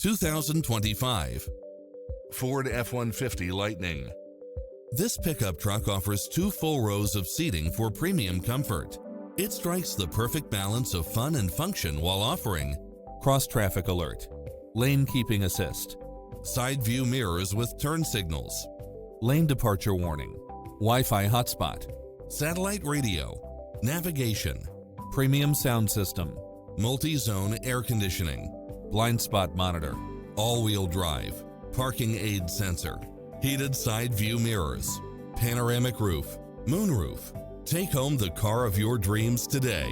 2025 Ford F-150 Lightning. This pickup truck offers 2 full rows of seating for premium comfort. It strikes the perfect balance of fun and function while offering cross-traffic alert, lane keeping assist, side view mirrors with turn signals, lane departure warning, Wi-Fi hotspot, satellite radio, navigation, premium sound system, multi-zone air conditioning, blind spot monitor, all-wheel drive, parking aid sensor, heated side view mirrors, panoramic roof, moonroof. Take home the car of your dreams today.